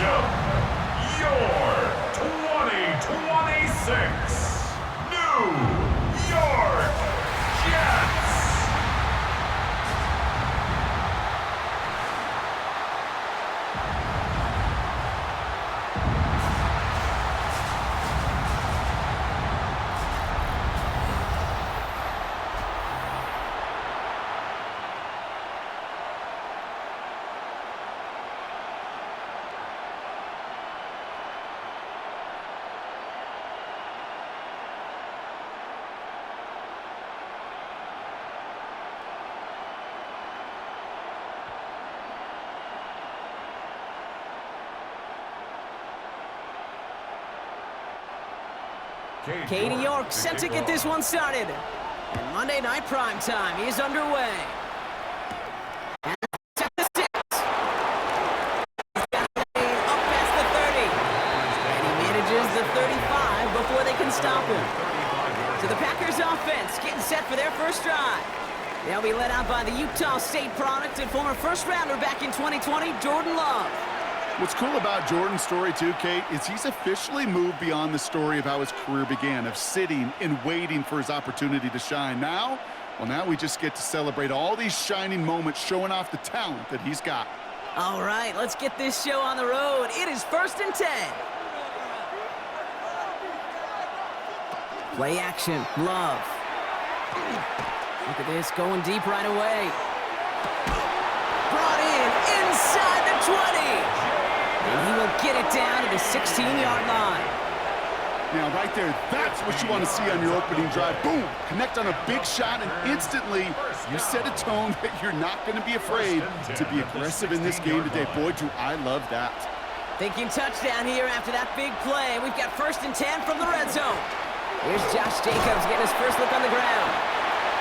Belgium, your 2026 New York Jets. Katie York set to get this one started. And Monday Night Primetime is underway. And set the six. He's got the lead up past the 30. And he manages the 35 before they can stop him. So the Packers offense getting set for their first drive. They'll be led out by the Utah State product and former first-rounder back in 2020, Jordan Love. What's cool about Jordan's story, too, Kate, is he's officially moved beyond the story of how his career began, of sitting and waiting for his opportunity to shine. Now we just get to celebrate all these shining moments, showing off the talent that he's got. All right, let's get this show on the road. It is 1st and 10. Play action, Love. Look at this, going deep right away. Brought in inside the 20. And he will get it down to the 16-yard line. Now, right there, that's what you want to see on your opening drive. Boom! Connect on a big shot, and instantly you set a tone that you're not going to be afraid to be aggressive in this game today. Boy, do I love that. Thinking touchdown here after that big play. We've got 1st and 10 from the red zone. Here's Josh Jacobs getting his first look on the ground.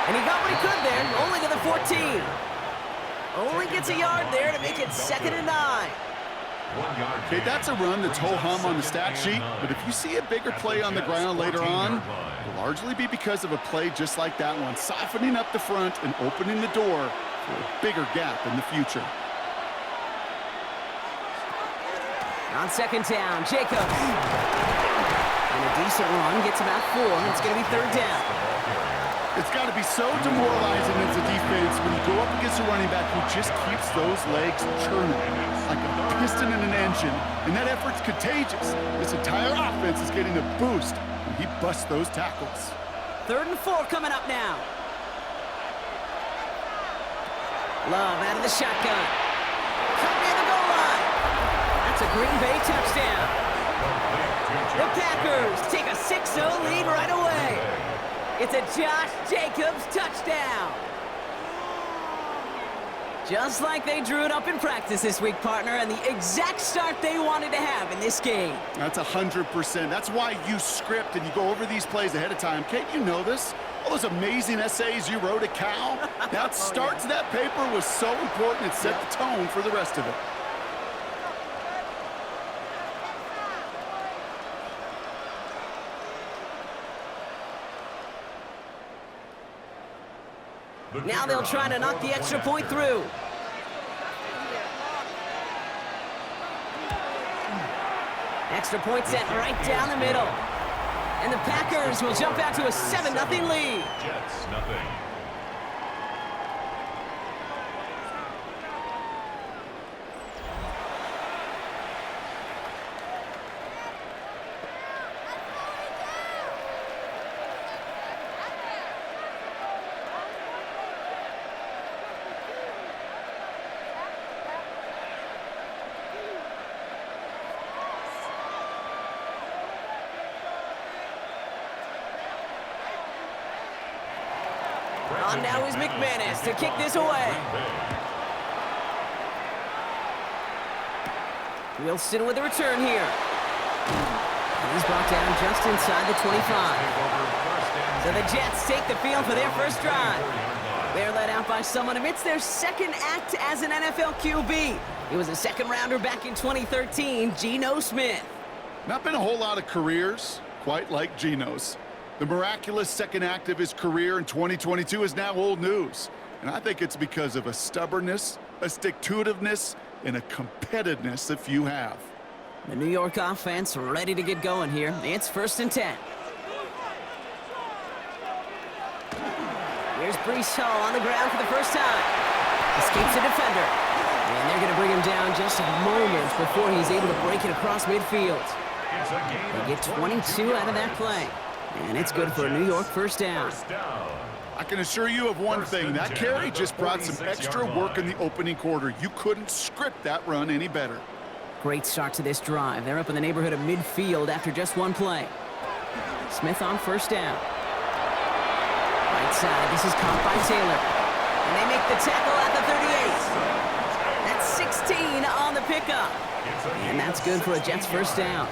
And he got what he could there, only to the 14. Only gets a yard there to make it 2nd and 9. Okay, that's a run that's ho-hum on the stat sheet, but if you see a bigger play on the ground later on, it'll largely be because of a play just like that one, softening up the front and opening the door for a bigger gap in the future. On 2nd down, Jacobs. And a decent run, gets about 4, and it's going to be 3rd down. It's got to be so demoralizing as a defense when you go up against a running back who just keeps those legs churning like a piston in an engine, and that effort's contagious. This entire offense is getting a boost when he busts those tackles. 3rd and 4 coming up now. Love out of the shotgun. Cut near the goal line. That's a Green Bay touchdown. The Packers take a 6-0 lead right away. It's a Josh Jacobs touchdown. Just like they drew it up in practice this week, partner, and the exact start they wanted to have in this game. That's 100%. That's why you script and you go over these plays ahead of time. Kate, you know this. All those amazing essays you wrote at Cal, that start to that paper was so important. It set the tone for the rest of it. Now they'll try to knock the extra point through. Extra point sent right down the middle. And the Packers will jump out to a 7-0 lead. Jets, nothing. On now is McManus to kick this away. Wilson with the return here. He's brought down just inside the 25. So the Jets take the field for their first drive. They're led out by someone amidst their second act as an NFL QB. He was a second-rounder back in 2013, Geno Smith. Not been a whole lot of careers quite like Geno's. The miraculous second act of his career in 2022 is now old news. And I think it's because of a stubbornness, a stick-to-itiveness, and a competitiveness that few have. The New York offense ready to get going here. It's 1st and 10. Here's Brees Hall on the ground for the first time. Escapes the defender. And they're going to bring him down just a moment before he's able to break it across midfield. They get 22 out of that play. And it's good for a New York first down. I can assure you of one thing. That carry just brought some extra work in the opening quarter. You couldn't script that run any better. Great start to this drive. They're up in the neighborhood of midfield after just one play. Smith on first down. Right side, this is caught by Taylor. And they make the tackle at the 38. That's 16 on the pickup. And that's good for a Jets first down.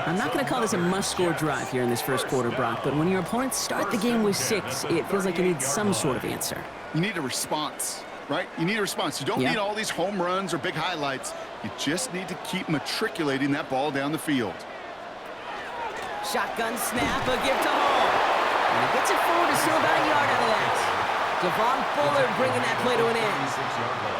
I'm not going to call this a must-score drive here in this first quarter, Brock, but when your opponents start the game with 6, it feels like you need some sort of answer. You need a response, right? You need a response. You don't need all these home runs or big highlights. You just need to keep matriculating that ball down the field. Shotgun snap, a gift to Hall. And he gets it forward to still about a yard out of that. Devon Fuller bringing that play to an end.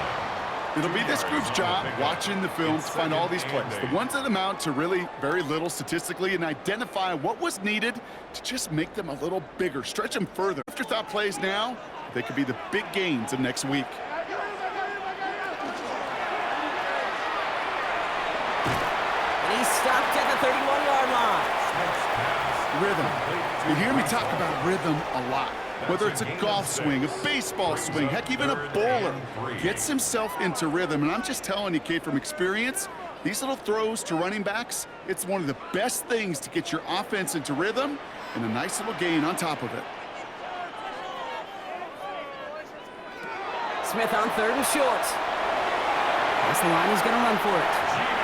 It'll be this group's job watching the film to find all these plays, the ones that amount to really very little statistically, and identify what was needed to just make them a little bigger, stretch them further. Afterthought plays now, they could be the big gains of next week. And he's stopped at the 31-yard line. Rhythm. You hear me talk about rhythm a lot. Whether it's a golf swing, a baseball swing, heck, even a bowler gets himself into rhythm. And I'm just telling you, Kate, from experience, these little throws to running backs, it's one of the best things to get your offense into rhythm and a nice little gain on top of it. Smith on 3rd and short. That's the line, he's going to run for it.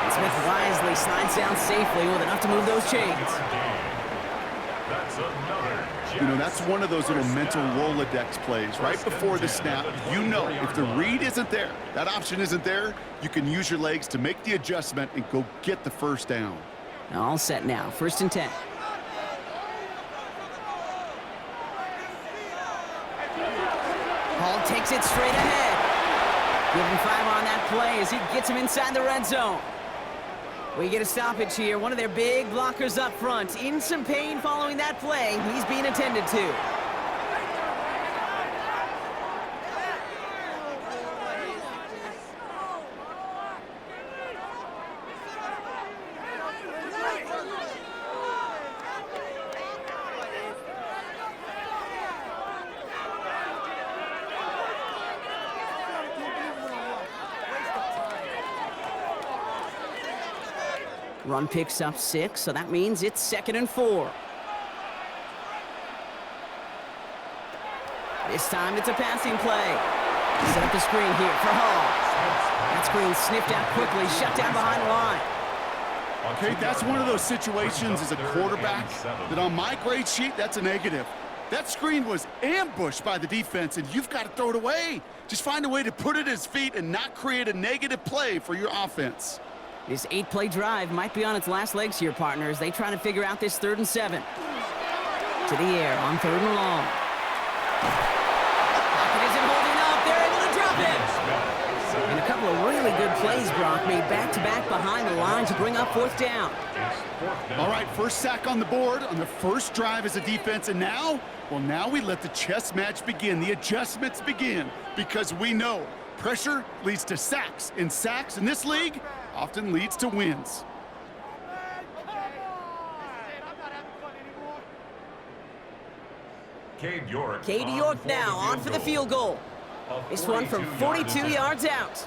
And Smith wisely slides down safely with enough to move those chains. You know, that's one of those little mental Rolodex plays. Right before the snap, you know if the read isn't there, that option isn't there, you can use your legs to make the adjustment and go get the first down. All set now, 1st and 10. Hall takes it straight ahead. Give him 5 on that play as he gets him inside the red zone. We get a stoppage here. One of their big blockers up front. In some pain following that play. He's being attended to. Run picks up 6, so that means it's 2nd and 4. This time it's a passing play. Set up the screen here for Hall. That screen sniffed out quickly, shut down behind the line. Okay, that's one of those situations as a quarterback that on my grade sheet, that's a negative. That screen was ambushed by the defense, and you've got to throw it away. Just find a way to put it at his feet and not create a negative play for your offense. This 8-play drive might be on its last legs here, partners. They try to figure out this 3rd and 7. To the air on 3rd and long. Pocket isn't holding up. They're able to drop it. And a couple of really good plays, Brock, made back-to-back behind the line to bring up 4th down. All right, first sack on the board on the first drive as a defense, and now, well, now we let the chess match begin. The adjustments begin because we know pressure leads to sacks, and sacks in this league often leads to wins. Cade York now on for the field goal. This one from 42 yards out.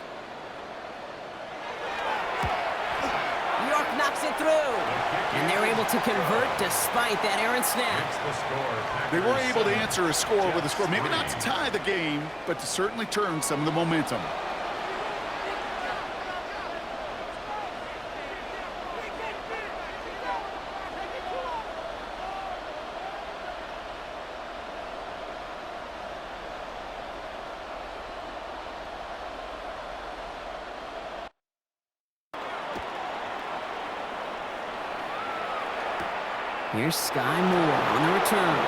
York knocks it through. And they're able to convert despite that errant snap. They were able to answer a score with a score. Maybe not to tie the game, but to certainly turn some of the momentum. Here's Sky Moore on the return.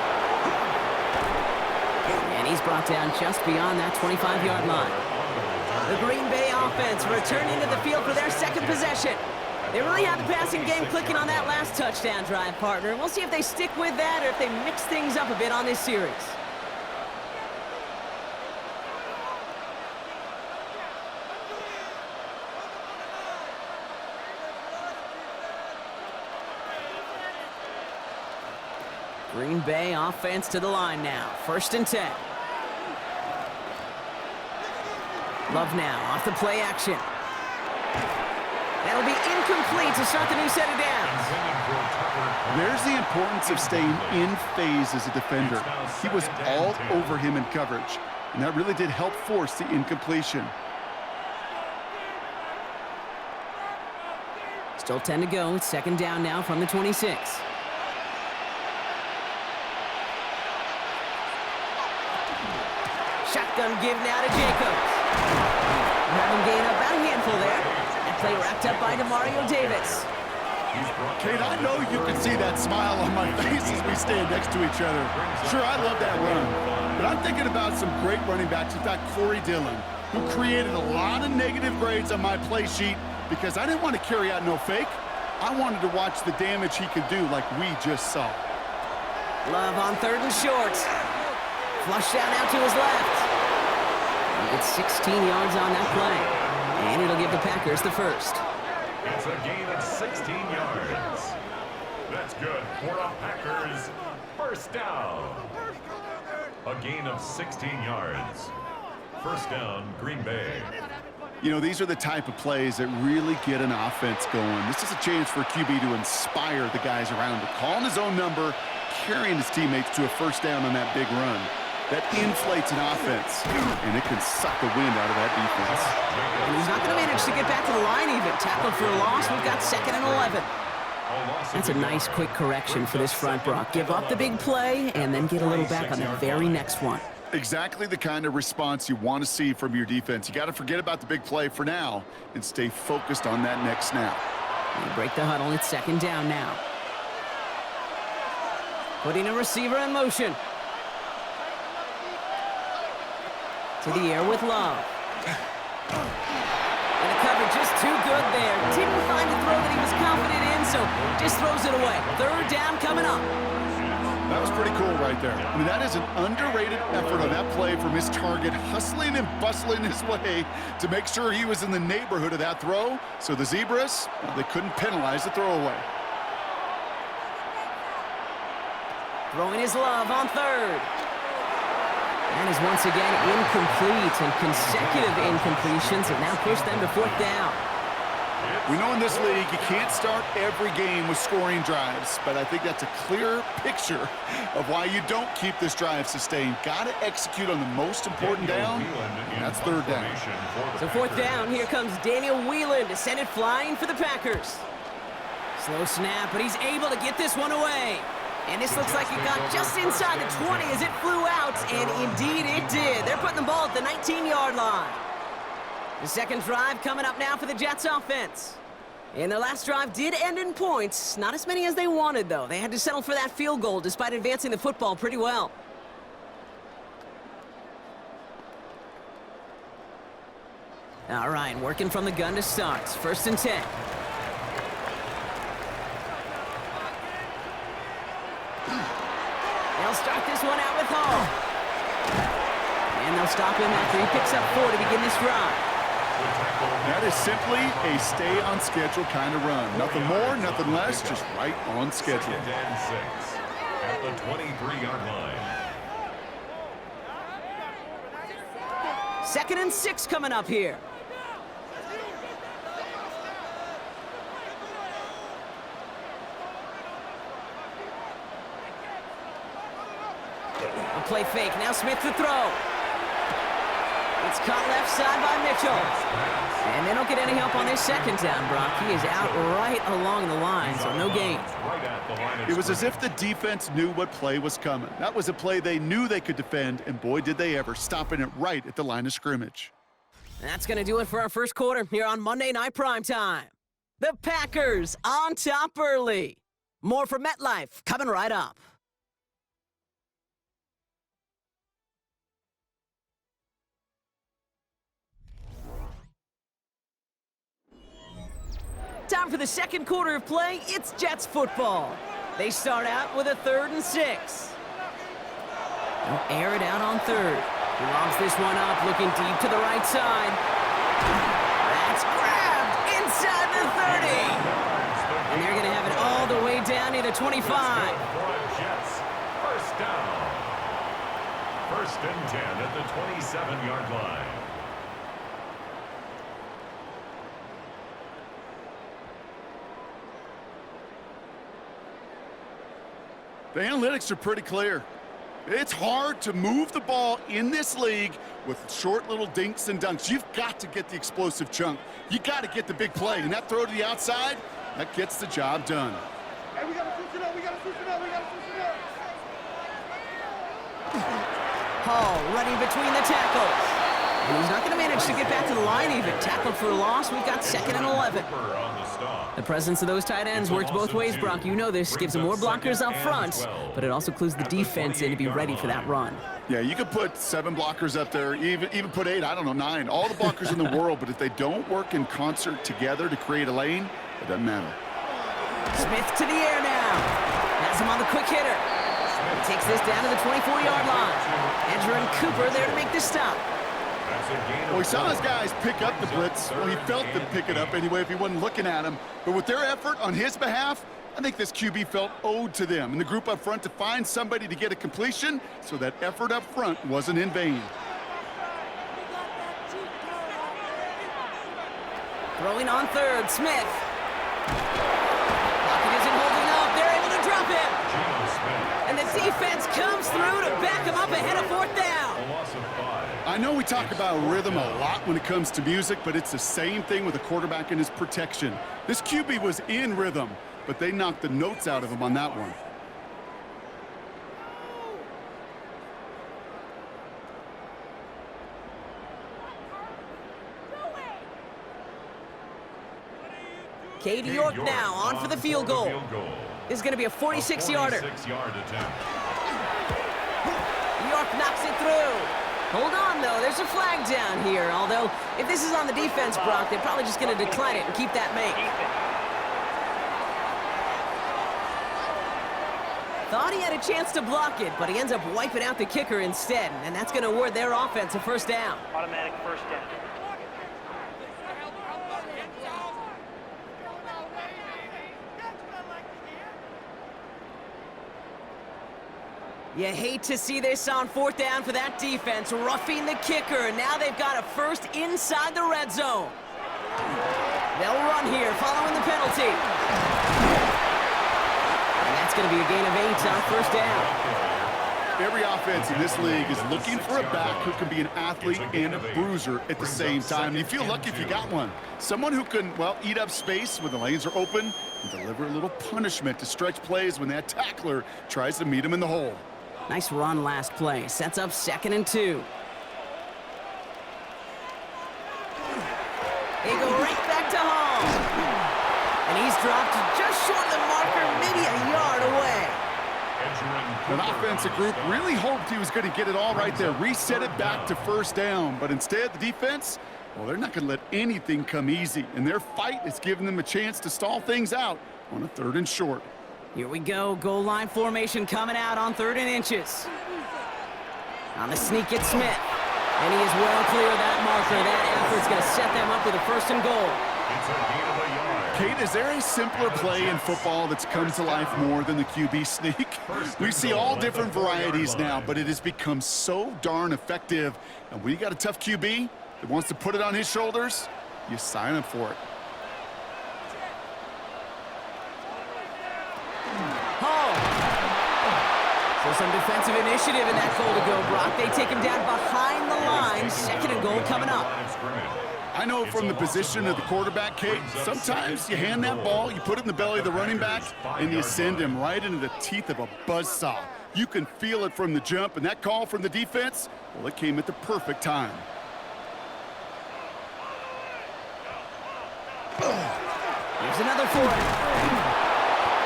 And he's brought down just beyond that 25-yard line. The Green Bay offense returning to the field for their 2nd possession. They really had the passing game clicking on that last touchdown drive, partner. We'll see if they stick with that or if they mix things up a bit on this series. Green Bay offense to the line now. 1st and 10. Love now off the play action. That'll be incomplete to start the new set of downs. There's the importance of staying in phase as a defender. He was all over him in coverage, and that really did help force the incompletion. Still 10 to go. It's 2nd down now from the 26. Shotgun give now to Jacobs. Having gain up about a handful there. That play wrapped up by DeMario Davis. Kate, I know you can see that smile on my face as we stand next to each other. Sure, I love that run, but I'm thinking about some great running backs. In fact, Corey Dillon, who created a lot of negative grades on my play sheet because I didn't want to carry out no fake. I wanted to watch the damage he could do like we just saw. Love on 3rd and short. Flush down out to his left. He gets 16 yards on that play. And it'll give the Packers the first. It's a gain of 16 yards. That's good for the Packers. 1st down. A gain of 16 yards. 1st down, Green Bay. You know, these are the type of plays that really get an offense going. This is a chance for QB to inspire the guys around him. Calling his own number, carrying his teammates to a 1st down on that big run. That inflates an offense, and it can suck the wind out of that defense. And he's not going to manage to get back to the line even. Tackle for a loss. We've got 2nd and 11. That's a nice quick correction for this front, Brock. Give up the big play and then get a little back on the very next one. Exactly the kind of response you want to see from your defense. You got to forget about the big play for now and stay focused on that next snap. They break the huddle. It's 2nd down now. Putting a receiver in motion. To the air with Love. And the coverage just too good there. Didn't find a throw that he was confident in, so just throws it away. 3rd down coming up. That was pretty cool right there. I mean, that is an underrated effort on that play from his target, hustling and bustling his way to make sure he was in the neighborhood of that throw. So the Zebras, well, they couldn't penalize the throwaway. Throwing his Love on 3rd. And is once again incomplete, and consecutive incompletions have now pushed them to 4th down. We know in this league you can't start every game with scoring drives, but I think that's a clear picture of why you don't keep this drive sustained. Got to execute on the most important down, and that's 3rd down. So 4th down, here comes Daniel Whelan to send it flying for the Packers. Slow snap, but he's able to get this one away. And this looks like it got just inside the 20 as it flew out, and indeed it did. They're putting the ball at the 19-yard line. The 2nd drive coming up now for the Jets offense. And their last drive did end in points. Not as many as they wanted, though. They had to settle for that field goal despite advancing the football pretty well. All right, working from the gun to start. 1st and 10. They'll start this one out with Hall. And they'll stop him after he picks up 4 to begin this drive. That is simply a stay-on-schedule kind of run. Nothing more, nothing less, just right on schedule. 2nd and 6 at the 23-yard line. 2nd and 6 coming up here. A play fake. Now Smith to throw. It's caught left side by Mitchell. And they don't get any help on this 2nd down, Brock. He is out right along the line, so no gain. It was as if the defense knew what play was coming. That was a play they knew they could defend, and boy, did they ever, stopping it right at the line of scrimmage. That's going to do it for our first quarter here on Monday Night Primetime. The Packers on top early. More from MetLife coming right up. Time time for the second quarter of play. It's Jets football. They start out with a 3rd and 6. They'll air it out on 3rd. He lobs this one up, looking deep to the right side. That's grabbed inside the 30. And they're going to have it all the way down near the 25. Jets, first down. 1st and 10 at the 27-yard line. The analytics are pretty clear. It's hard to move the ball in this league with short little dinks and dunks. You've got to get the explosive chunk. You got to get the big play. And that throw to the outside, that gets the job done. Hey, we got to switch it up. We got to switch it up. We got to switch it up. Hall running between the tackles. And he's not going to manage to get back to the line even. Tackled for a loss. We've got 2nd and 11. The presence of those tight ends works both ways, Brock. You know this. Gives them more blockers up front, but it also clues the defense in to be ready for that run. Yeah, you could put 7 blockers up there, even put 8, I don't know, 9. All the blockers in the world, but if they don't work in concert together to create a lane, it doesn't matter. Smith to the air now. Has him on the quick hitter. He takes this down to the 24-yard line. Edger and Cooper there to make the stop. Well, we saw those guys pick up the blitz. Well, he felt them pick it up anyway if he wasn't looking at him. But with their effort on his behalf, I think this QB felt owed to them and the group up front to find somebody to get a completion, so that effort up front wasn't in vain. Throwing on 3rd, Smith. Pocket isn't holding up. They're able to drop him. And the defense comes through to back him up ahead of 4th down. I know we talk about rhythm a lot when it comes to music, but it's the same thing with a quarterback and his protection. This QB was in rhythm, but they knocked the notes out of him on that one. Katie York now on for the field goal. This is going to be a 46-yarder. York knocks it through. Hold on, though. There's a flag down here. Although, if this is on the defense, Brock, they're probably just going to decline it and keep that make. Thought he had a chance to block it, but he ends up wiping out the kicker instead. And that's going to award their offense a 1st down. Automatic 1st down. You hate to see this on 4th down for that defense, roughing the kicker. Now they've got a 1st inside the red zone. They'll run here following the penalty. And that's going to be a gain of 8 on 1st down. Every offense in this league is looking for a back who can be an athlete and a bruiser at the same time. You feel lucky if you got one. Someone who can, well, eat up space when the lanes are open and deliver a little punishment to stretch plays when that tackler tries to meet him in the hole. Nice run last play. Sets up 2nd and 2. They go right back to Hall. And he's dropped just short of the marker, maybe a yard away. An offensive group really hoped he was going to get it all right there, reset it back to 1st down. But instead, the defense, well, they're not going to let anything come easy. And their fight is giving them a chance to stall things out on a 3rd and short. Here we go. Goal line formation coming out on 3rd and inches. On the sneak, it's Smith. And he is well clear of that marker. That effort's going to set them up with a 1st and goal. Kate, is there a simpler play in football that's come to life more than the QB sneak? We see all different varieties now, but it has become so darn effective. And when you got a tough QB that wants to put it on his shoulders, you sign up for it. So some defensive initiative in that goal to go, Brock. They take him down behind the line. 2nd and goal coming up. I know from the position of the quarterback, Kate, sometimes you hand that ball, you put it in the belly of the running back, and you send him right into the teeth of a buzzsaw. You can feel it from the jump, and that call from the defense, well, it came at the perfect time. Here's another for it.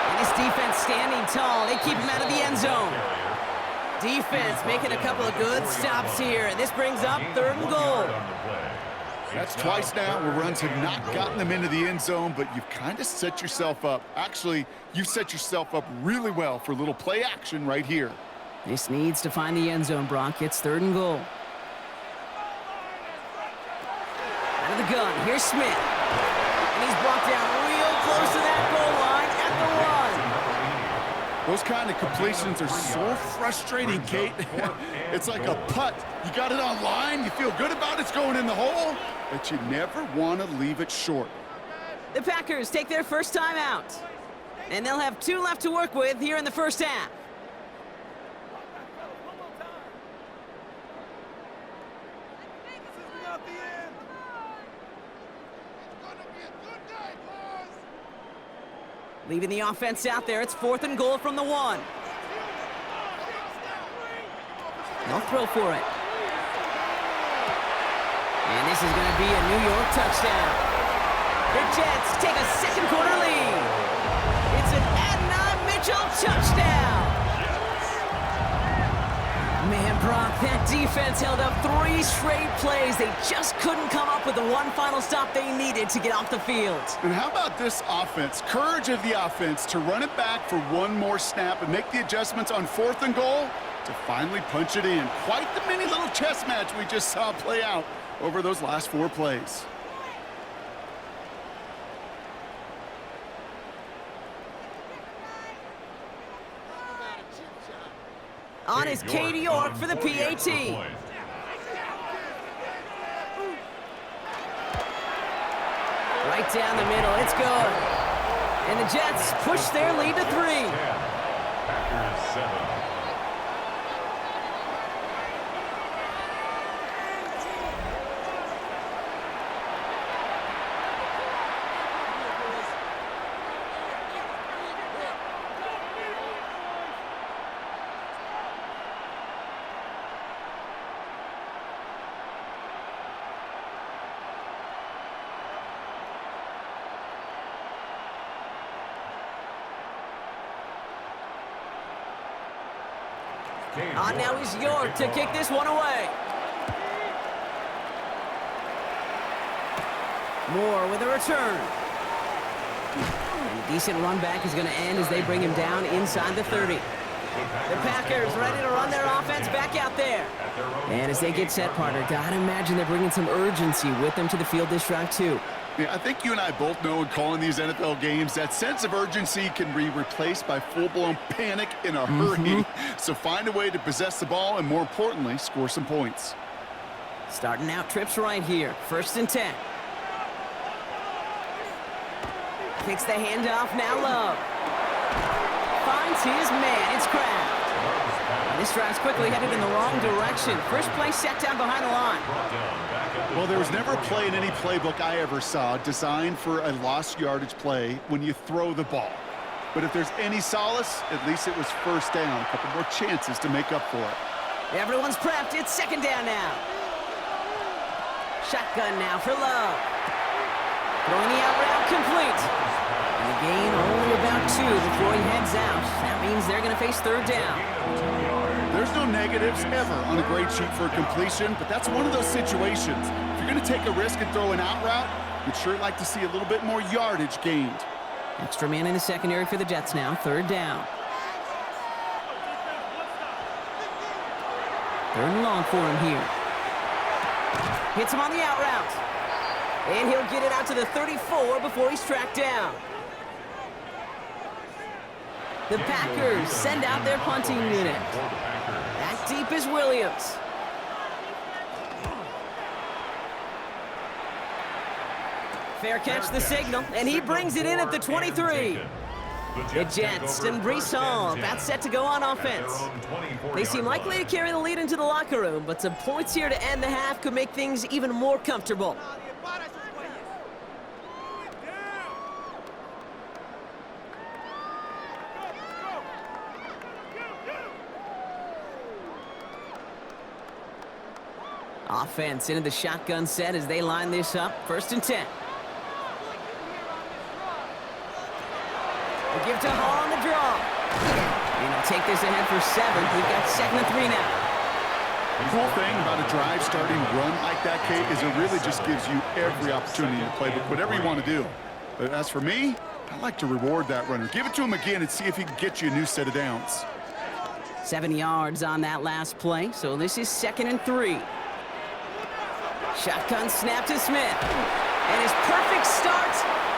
And this defense standing tall. They keep him out of the end zone. Defense making a couple of good stops here, and this brings up 3rd and goal. That's twice now where runs have not gotten them into the end zone, but you've kind of set yourself up. Actually, you've set yourself up really well for a little play action right here. This needs to find the end zone, Brock. It's 3rd and goal. Out of the gun, here's Smith. And he's brought down real close to that goal line at the 1. Those kind of completions are so frustrating, Kate. It's like a putt. You got it on line, you feel good about it's going in the hole, but you never want to leave it short. The Packers take their first time out. And they'll have 2 left to work with here in the first half. Leaving the offense out there. It's 4th and goal from the 1. They'll throw for it. And this is going to be a New York touchdown. The Jets take a second quarter lead. It's an Adonai Mitchell touchdown. Man, Brock, that defense held up 3 straight plays. They just couldn't come up with the one final stop they needed to get off the field. And how about this offense? Courage of the offense to run it back for one more snap and make the adjustments on 4th and goal to finally punch it in. Quite the mini little chess match we just saw play out over those last 4 plays. On is Katie York for the PAT. Right down the middle, it's good. And the Jets push their lead to 3. Packers 7. On now is York to kick this one away. Moore with a return. And a decent run back is going to end as they bring him down inside the 30. The Packers ready to run their offense back out there. And as they get set, partner, gotta imagine they're bringing some urgency with them to the field this drive too. Yeah, I think you and I both know in calling these NFL games that sense of urgency can be replaced by full-blown panic in a hurry. So find a way to possess the ball and, more importantly, score some points. Starting out trips right here. 1st and 10. Kicks the handoff, now Love. Finds his man, it's Kraft. And this drive's quickly headed in the wrong direction. First play set down behind the line. Well, there was never a play in any playbook I ever saw designed for a lost yardage play when you throw the ball. But if there's any solace, at least it was 1st down. A couple more chances to make up for it. Everyone's prepped. It's 2nd down now. Shotgun now for Love. Throwing the out route complete. And the gain only about 2 before he heads out. That means they're going to face 3rd down. There's no negatives ever on a grade sheet for a completion, but that's one of those situations. If you're going to take a risk and throw an out route, you'd sure like to see a little bit more yardage gained. Extra man in the secondary for the Jets now. 3rd down. 3rd and long for him here. Hits him on the out route. And he'll get it out to the 34 before he's tracked down. The Packers send out their punting unit. Back deep is Williams. Fair catch the signal, and he brings it in at the 23. The Jets and Breece Hall about set to go on offense. They seem likely to carry the lead into the locker room, but some points here to end the half could make things even more comfortable. Offense into the shotgun set as they line this up. 1st and 10. They give to Hall on the draw. And he'll take this ahead for 7. We've got 2nd and 3 now. The cool thing about a drive starting run like that, Kate, is it really just gives you every opportunity to play whatever you want to do. But as for me, I like to reward that runner. Give it to him again and see if he can get you a new set of downs. 7 yards on that last play, so this is 2nd and 3. Shotgun snap to Smith. And his perfect start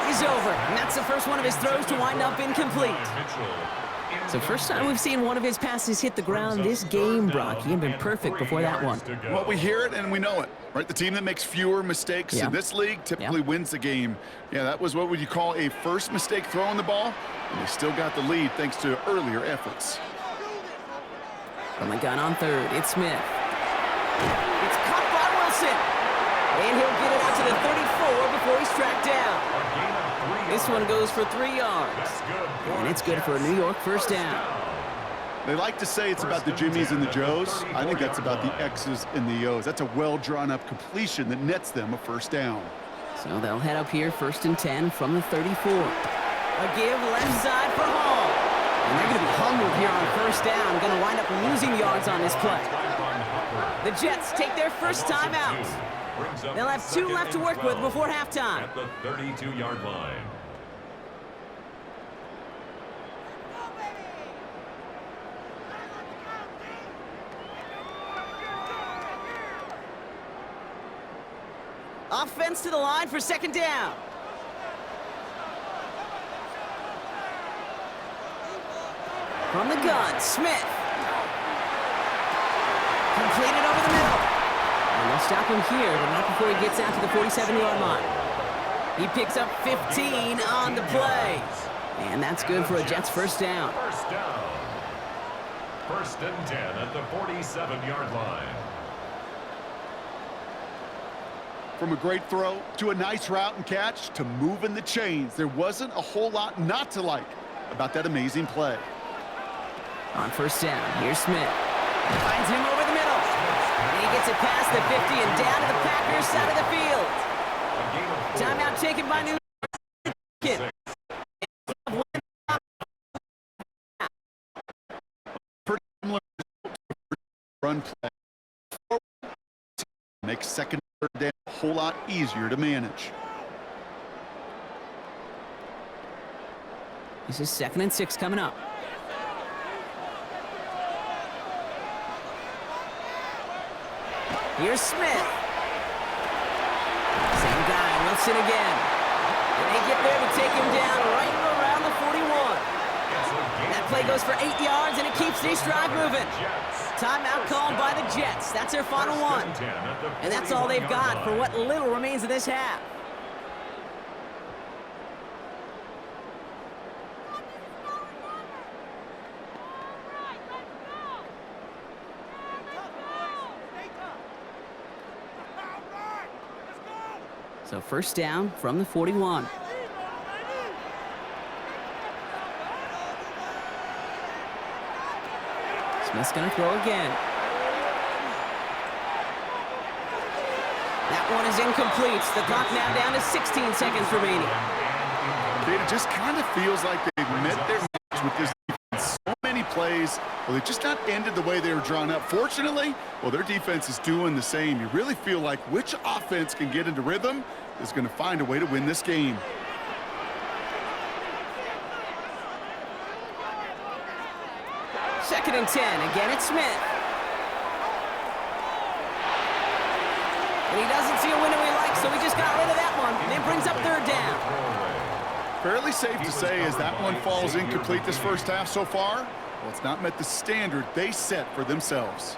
is over. And that's the first one of his throws to wind up incomplete. So first time we've seen one of his passes hit the ground this game, Brock. He had been perfect before that one. Well, we hear it and we know it, right? The team that makes fewer mistakes in this league typically wins the game. Yeah, that was what would you call a first mistake throwing the ball, and they still got the lead thanks to earlier efforts. From the gun on 3rd, it's Smith. It's caught by Wilson. And he'll get it out to the 34 before he's tracked down. This one goes for 3 yards. And it's good for a New York first down. They like to say it's about the Jimmies and the Joes. I think that's about the X's and the O's. That's a well-drawn-up completion that nets them a first down. So they'll head up here 1st and 10 from the 34. A give left side for Hall. And they're going to be humbled here on first down. Going to wind up losing yards on this play. The Jets take their first time out. They'll have 2 left to work with before halftime. At the 32-yard line. Offense to the line for 2nd down. From the gun, Smith. Completed over the middle. And they'll stop him here, but not before he gets out to the 47-yard line. He picks up 15 on the play. And that's good for a Jets first down. First down. 1st and 10 at the 47-yard line. From a great throw to a nice route and catch to moving the chains, there wasn't a whole lot not to like about that amazing play. On first down, here's Smith. Finds him over the middle. And he gets it past the 50 and down to the Packers side of the field. Timeout taken by New York. Run play. Makes 2nd and 3rd down a whole lot easier to manage. This is 2nd and 6 coming up. Here's Smith. Same guy, Wilson again. And they get there to take him down right around the 41. That play goes for 8 yards, and it keeps this drive moving. Timeout called by the Jets. That's their final one. And that's all they've got for what little remains of this half. So first down from the 41. Smith's going to throw again. That one is incomplete. The clock now down to 16 seconds remaining. It just kind of feels like they've met their match with this defense. So many plays, well, they just not ended the way they were drawn up. Fortunately, well, their defense is doing the same. You really feel like which offense can get into rhythm is going to find a way to win this game. Second and 10. Again, it's Smith. And he doesn't see a window he likes, so he just got rid of that one. And it brings up 3rd down. Fairly safe to say as that one falls incomplete this first half so far, well, it's not met the standard they set for themselves.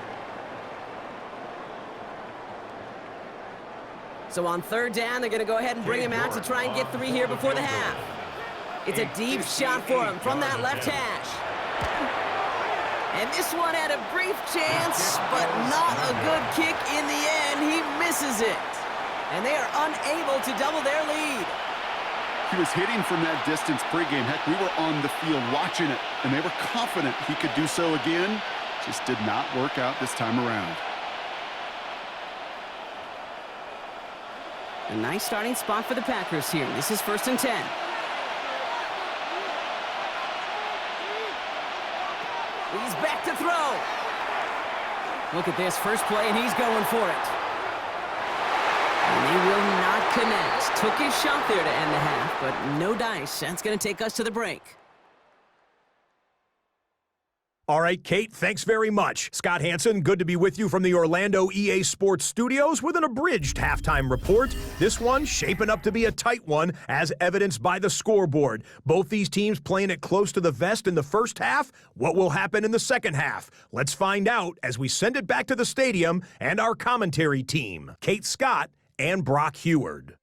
So on 3rd down, they're going to go ahead and bring him out to try and get 3 here before the half. It's a deep shot for him from that left hash. And this one had a brief chance, but not a good kick in the end. He misses it. And they are unable to double their lead. He was hitting from that distance pregame. Heck, we were on the field watching it, and they were confident he could do so again. Just did not work out this time around. A nice starting spot for the Packers here. This is 1st and 10. He's back to throw. Look at this, first play, and he's going for it. And they will not connect. Took his shot there to end the half, but no dice. That's going to take us to the break. All right, Kate, thanks very much. Scott Hansen, good to be with you from the Orlando EA Sports Studios with an abridged halftime report. This one shaping up to be a tight one, as evidenced by the scoreboard. Both these teams playing it close to the vest in the first half. What will happen in the second half? Let's find out as we send it back to the stadium and our commentary team, Kate Scott and Brock Heward.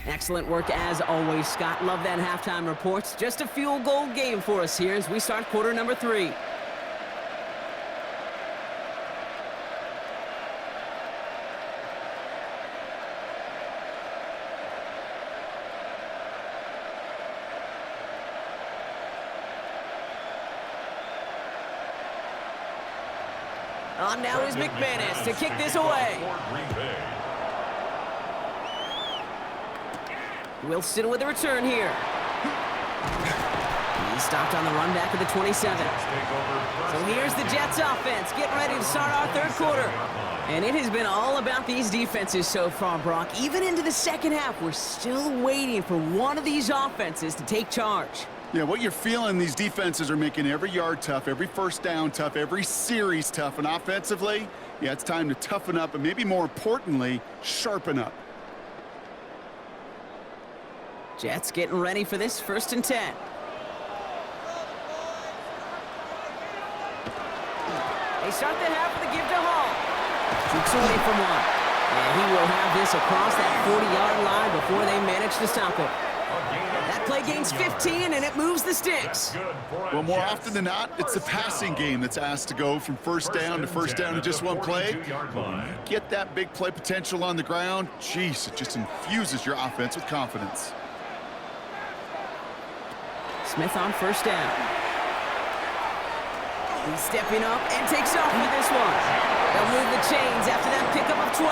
Excellent work as always, Scott. Love that halftime report. Just a field goal game for us here as we start quarter number 3. On now is McManus to kick this away. Wilson with a return here. He's stopped on the run back of the 27. So here's the Jets offense getting ready to start our third quarter. And it has been all about these defenses so far, Brock. Even into the second half, we're still waiting for one of these offenses to take charge. Yeah, what you're feeling, these defenses are making every yard tough, every first down tough, every series tough. And offensively, yeah, it's time to toughen up and maybe more importantly, sharpen up. Jets getting ready for this 1st and 10. They start the half with a give to Hall. Keeps away from one. And he will have this across that 40-yard line before they manage to stop it. That play gains 15, and it moves the sticks. Well, more often than not, it's the passing game that's asked to go from first down in just one play. When you get that big play potential on the ground, geez, it just infuses your offense with confidence. Smith on first down. He's stepping up and takes off with this one. They'll move the chains after that pickup of 12.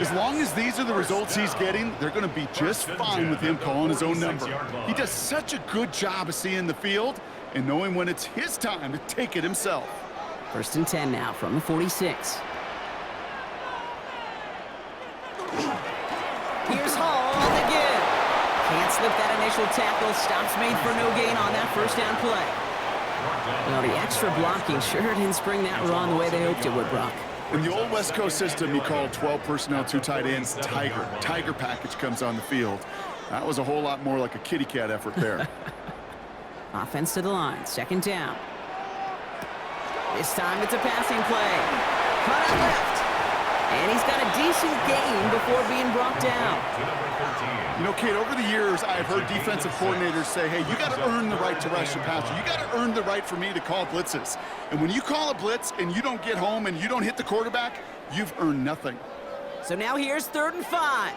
As long as these are the results he's getting, they're going to be just fine with him calling his own number. He does such a good job of seeing the field and knowing when it's his time to take it himself. 1st and 10 now from the 46. Here's Hall on the give. Can't slip that initial tackle. Stops made for no gain on that first down play. Well, the extra blocking sure didn't spring that run the way they hoped it would, Brock. In the old West Coast system, you called 12 personnel, 2 tight ends, Tiger. Tiger package comes on the field. That was a whole lot more like a kitty cat effort there. Offense to the line, 2nd down. This time it's a passing play. Cut out left. And he's got a decent gain before being brought down. You know, Kate, over the years, I've heard defensive coordinators say, hey, you got to earn the right to rush your passer. You got to earn the right for me to call blitzes. And when you call a blitz and you don't get home and you don't hit the quarterback, you've earned nothing. So now here's 3rd and 5.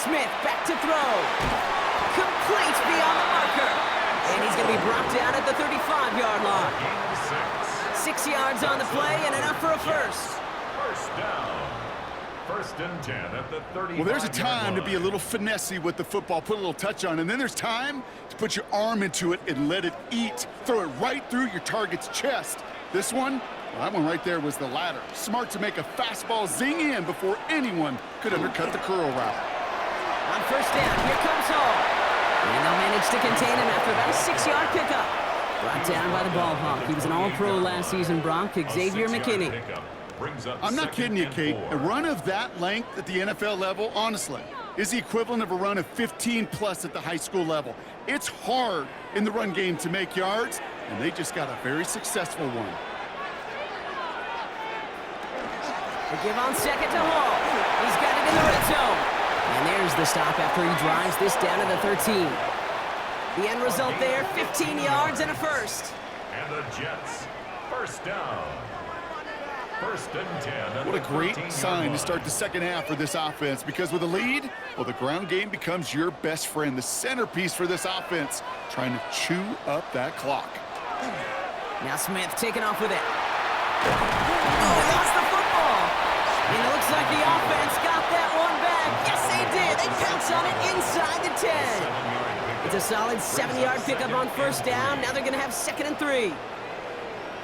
Smith back to throw. Complete beyond the marker. And he's going to be brought down at the 35-yard line. 6 yards on the play and enough for a first. First down. 1st and 10 at the 35. Well, there's a time to be a little finessey with the football, put a little touch on, and then there's time to put your arm into it and let it eat. Throw it right through your target's chest. This one, well, that one right there was the latter. Smart to make a fastball zing in before anyone could undercut the curl route. On first down, here comes Hall. And they'll manage to contain him after about a 6-yard pickup. Brought down by the ball hawk. He was an all-pro last season, Brock, Xavier McKinney. I'm not kidding you, Kate. A run of that length at the NFL level, honestly, is the equivalent of a run of 15+ at the high school level. It's hard in the run game to make yards, and they just got a very successful one. The give on second to Hall. He's got it in the red zone. And there's the stop after he drives this down to the 13. The end result there, 15 yards and a first. And the Jets, first down. First and 10. What a great sign to start the second half for this offense, because with a lead, well, the ground game becomes your best friend, the centerpiece for this offense, trying to chew up that clock. Now Smith taking off with it. Oh, he lost the football. And it looks like the offense got that one back. Yes, they did. They pounce on it inside the 10. It's a solid 7-yard pickup on first down. Now they're going to have 2nd and 3.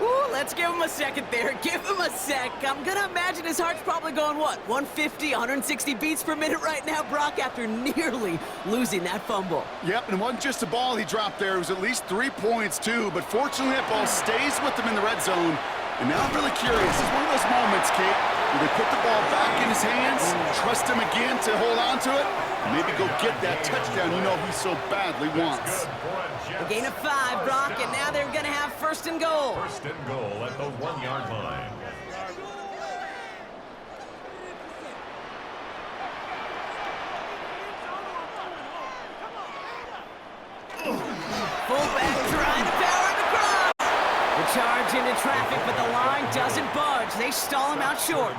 Ooh, let's give him a second there. Give him a sec. I'm going to imagine his heart's probably going, what, 150, 160 beats per minute right now, Brock, after nearly losing that fumble. Yep, and it wasn't just a ball he dropped there. It was at least 3 points, too. But fortunately, that ball stays with him in the red zone. And now I'm really curious. It's one of those moments, Kate, where they put the ball back in his hands, trust him again to hold on to it, and maybe go get that touchdown you know he so badly wants. A gain of 5, Brock, and now they're going to have 1st and goal. 1st and goal at the 1-yard line. Fullback trying to power the cross. The charge into traffic, but the line doesn't budge. They stall him out short.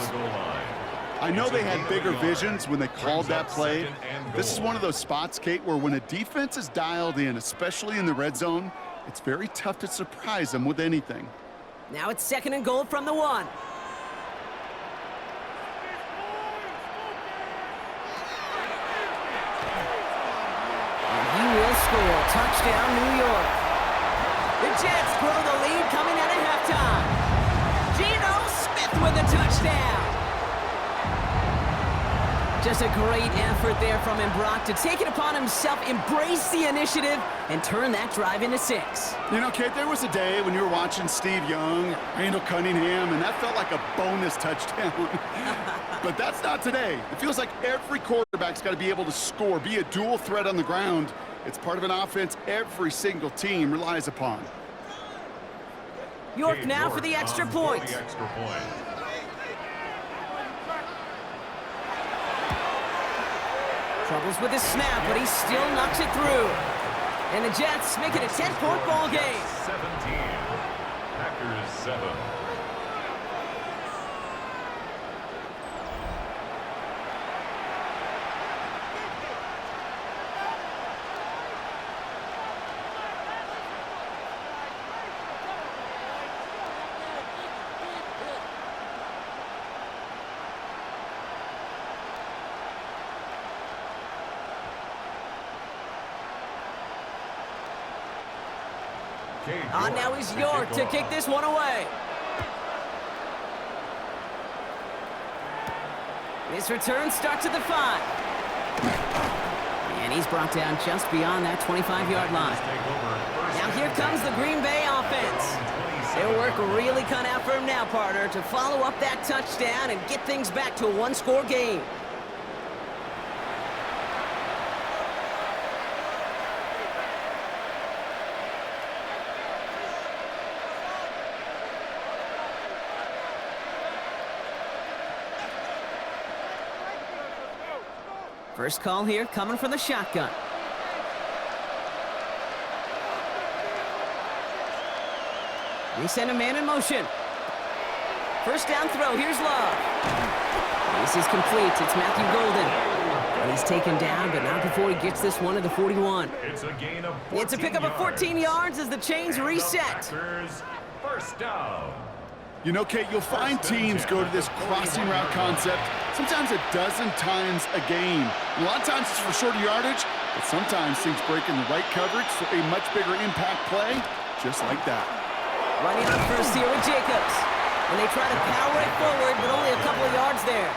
I know they had bigger visions when they called that play. This is one of those spots, Kate, where when a defense is dialed in, especially in the red zone, it's very tough to surprise them with anything. Now it's 2nd and goal from the 1. And he will score. Touchdown, New York. The Jets grow the lead coming out of halftime. Geno Smith with a touchdown. Just a great effort there from him, Brock, to take it upon himself, embrace the initiative, and turn that drive into 6. You know, Kate, there was a day when you were watching Steve Young, Randall Cunningham, and that felt like a bonus touchdown. But that's not today. It feels like every quarterback's got to be able to score, be a dual threat on the ground. It's part of an offense every single team relies upon. York now for the extra point. Troubles with his snap, but he still knocks it through. And the Jets make it a 10-point ball game. 17. Packers 7. Now is York to kick this one away. This return starts at the 5. And he's brought down just beyond that 25-yard line. Now here comes the Green Bay offense. Their work really cut out for him now, partner, to follow up that touchdown and get things back to a 1-score game. First call here coming from the shotgun. They send a man in motion. First down throw. Here's Love. This is complete. It's Matthew Golden. And he's taken down, but not before he gets this one to the 41. It's a gain of 14 It's a pickup of 14 yards as the chains reset. First down. You know, Kate, you'll find teams go to this crossing route concept sometimes a dozen times a game. And a lot of times it's for shorter yardage, but sometimes things break in the right coverage for a much bigger impact play, just like that. Running on first here with Jacobs. And they try to power it forward, but only a couple of yards there.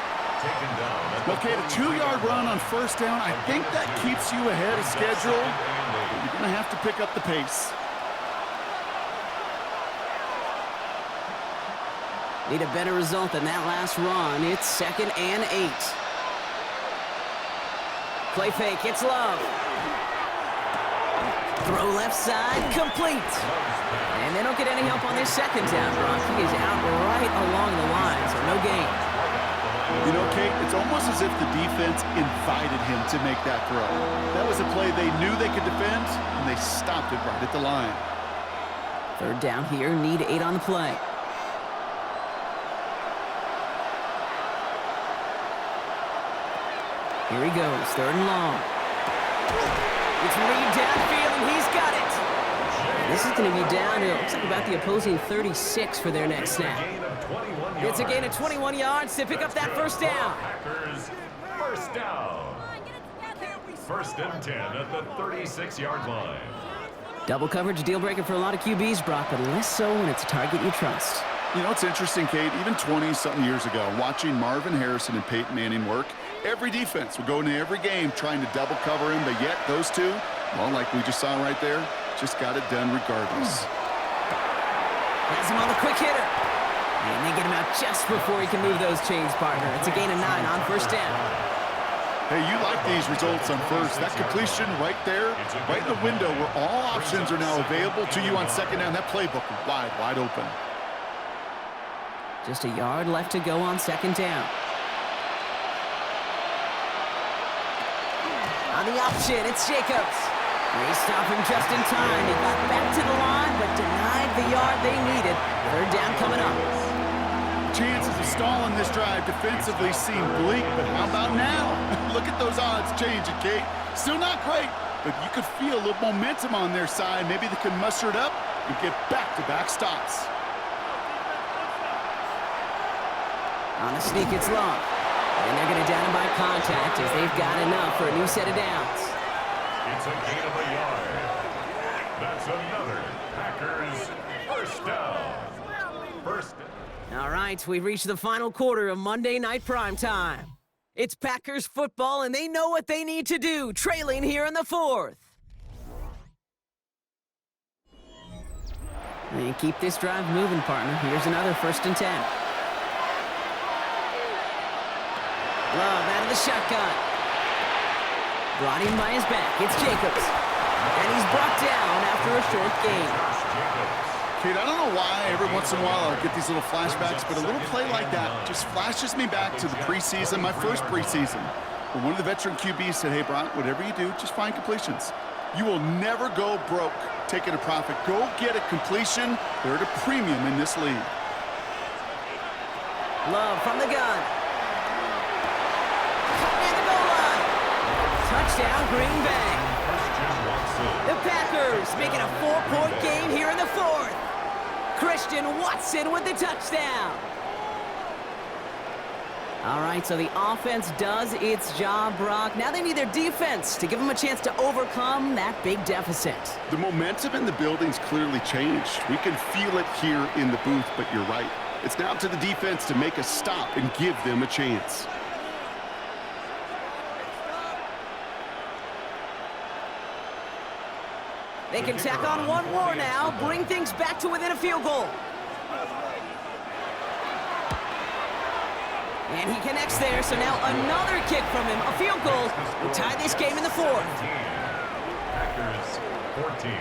Well, Kate, a 2-yard run on first down, I think that keeps you ahead of schedule. But you're going to have to pick up the pace. Need a better result than that last run. It's 2nd and 8. Play fake, it's Love. Throw left side, complete. And they don't get any help on this second down, Brock. He is out right along the line, so no gain. You know, Kate, it's almost as if the defense invited him to make that throw. That was a play they knew they could defend, and they stopped it right at the line. 3rd down here, need 8 on the play. Here he goes, 3rd and long. It's Reed downfield, and he's got it. And this is going to be down to, looks like about the opposing 36 for their next snap. It's a gain of 21 yards to pick up that first down. Packers, first down. 1st and 10 at the 36-yard line. Double coverage, deal breaker for a lot of QBs, Brock, but less so when it's a target you trust. You know, it's interesting, Kate, even 20-something years ago, watching Marvin Harrison and Peyton Manning work, every defense would go into every game trying to double cover him, but yet those two, well, like we just saw right there, just got it done regardless. Has him on the quick hitter. And they get him out just before he can move those chains, partner. It's a gain of 9 on first down. Hey, you like these results on first. That completion right there, right in the window where all options are now available to you on second down. That playbook wide open. Just a yard left to go on second down. On the option, it's Jacobs. They stop him just in time. He got back to the line, but denied the yard they needed. 3rd down coming up. Chances of stalling this drive defensively seem bleak, but how about now? Look at those odds changing, Kate. Still not great, but you could feel a little momentum on their side. Maybe they can muster it up and get back-to-back stops. On the sneak, it's long. And they're going to down him by contact as they've got enough for a new set of downs. It's a gain of a yard. That's another Packers first down. All right, we've reached the final quarter of Monday Night Primetime. It's Packers football, and they know what they need to do, trailing here in the 4th. They keep this drive moving, partner. Here's another 1st and 10. Love out of the shotgun. Brought in by his back. It's Jacobs. And he's brought down after a short gain. Kate, I don't know why every once in a while I get these little flashbacks, but a little play like that just flashes me back to the preseason, my first preseason. When one of the veteran QBs said, hey, Brock, whatever you do, just find completions. You will never go broke taking a profit. Go get a completion. They're at a premium in this league. Love from the gun. And the goal line. Touchdown, Green Bay. The Packers making a 4-point game here in the 4th. Christian Watson with the touchdown. All right, so the offense does its job, Brock. Now they need their defense to give them a chance to overcome that big deficit. The momentum in the building's clearly changed. We can feel it here in the booth, but you're right. It's now to the defense to make a stop and give them a chance. They can tack on one more now, bring things back to within a field goal. And he connects there, so now another kick from him, a field goal, will tie this game in the 4th. Packers 14.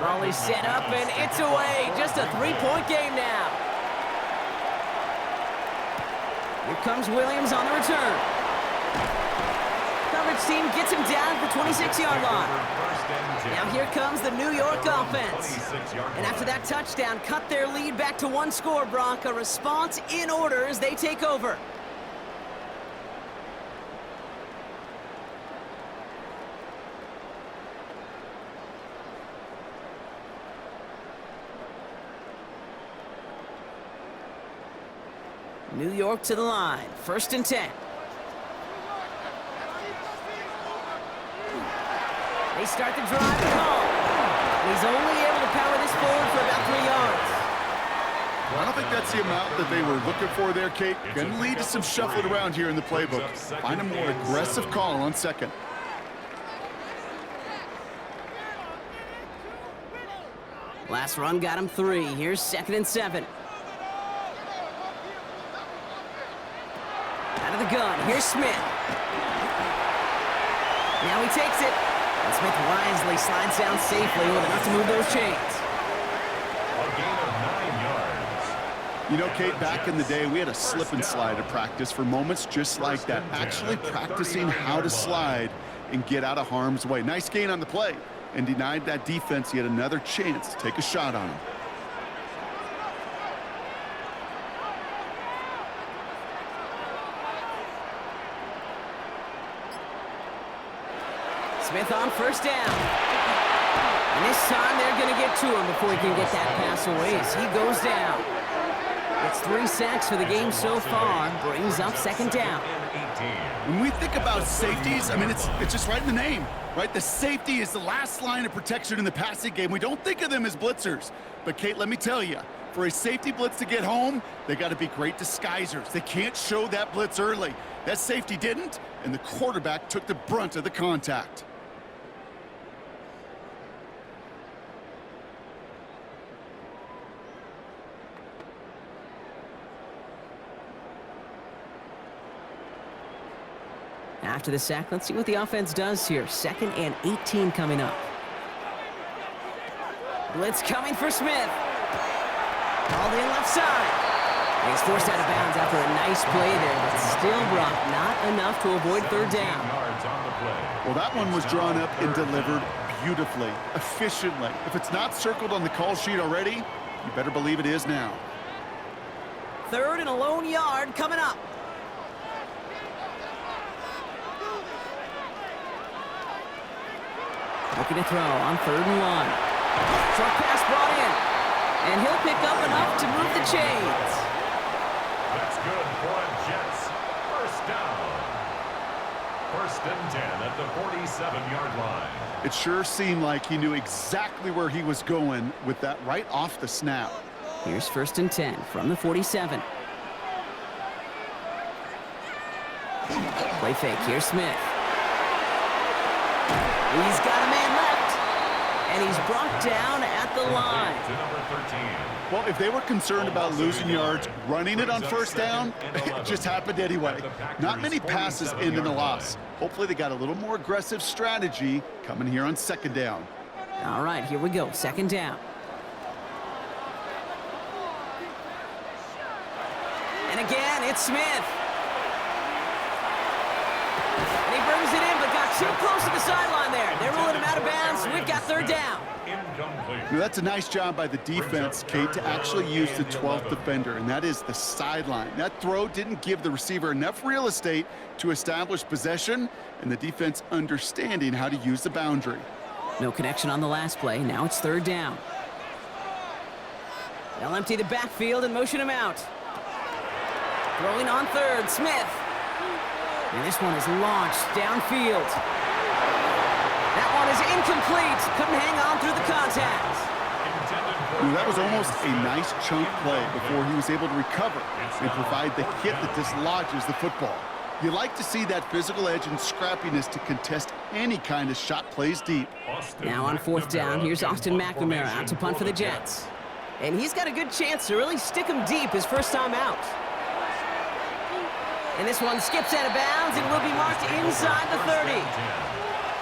Raleigh set up, and it's away. Just a 3-point game now. Here comes Williams on the return. Coverage team gets him down at the 26-yard line. Now here comes the New York offense. And after that touchdown, cut their lead back to 1 score, Brock. A response in order as they take over. New York to the line, 1st and 10. They start the drive at home. He's only able to power this forward for about 3 yards. Well, I don't think that's the amount that they were looking for there, Kate. Going to lead to some shuffling around here in the playbook. Find a more aggressive call on second. Last run got him 3. Here's 2nd and 7. Out of the gun, here's Smith. Now he takes it. And Smith wisely slides down safely with enough to move those chains. A gain of 9 yards. You know, Kate, back in the day, we had a slip and slide at practice for moments just like that. Actually practicing how to slide and get out of harm's way. Nice gain on the play, and denied that defense yet another chance to take a shot on him. Smith on first down. And this time they're going to get to him before he can get that pass away as he goes down. It's 3 sacks for the game so far. Brings up second down. When we think about safeties, I mean, it's just right in the name, right? The safety is the last line of protection in the passing game. We don't think of them as blitzers. But, Kate, let me tell you, for a safety blitz to get home, they got to be great disguisers. They can't show that blitz early. That safety didn't, and the quarterback took the brunt of the contact. After the sack, let's see what the offense does here. 2nd and 18 coming up. Blitz coming for Smith. All in left side. And he's forced out of bounds after a nice play there, but still, Brock, not enough to avoid third down. Well, that one was drawn up and delivered beautifully, efficiently. If it's not circled on the call sheet already, you better believe it is now. 3rd and a lone yard coming up. Looking to throw on 3rd and 1. Short pass brought in. And he'll pick up enough to move the chains. That's good for a Jets. First down. 1st and 10 at the 47-yard line. It sure seemed like he knew exactly where he was going with that right off the snap. Here's 1st and 10 from the 47. Play fake. Here's Smith. He's got a man left, and he's brought down at the line. To number 13. Well, if they were concerned about losing yards, running it on first down, it just happened anyway. Not many passes end in a loss. Hopefully they got a little more aggressive strategy coming here on 2nd down. All right, here we go. 2nd down. And again, it's Smith. And he brings it in, but got too close to the sideline there. They're ruling him out of bounds. We've got 3rd down. Now, that's a nice job by the defense, Kate, to actually use the 12th defender, and that is the sideline. That throw didn't give the receiver enough real estate to establish possession, and the defense understanding how to use the boundary. No connection on the last play. Now it's 3rd down. They'll empty the backfield and motion him out. Throwing on 3rd, Smith. And this one is launched downfield. That one is incomplete. Couldn't hang on through the contact. That was almost a nice chunk play before he was able to recover and provide the hit that dislodges the football. You like to see that physical edge and scrappiness to contest any kind of shot plays deep. Now on 4th down, here's Austin McNamara out to punt for the Jets. And he's got a good chance to really stick him deep his first time out. And this one skips out of bounds and will be marked inside the 30.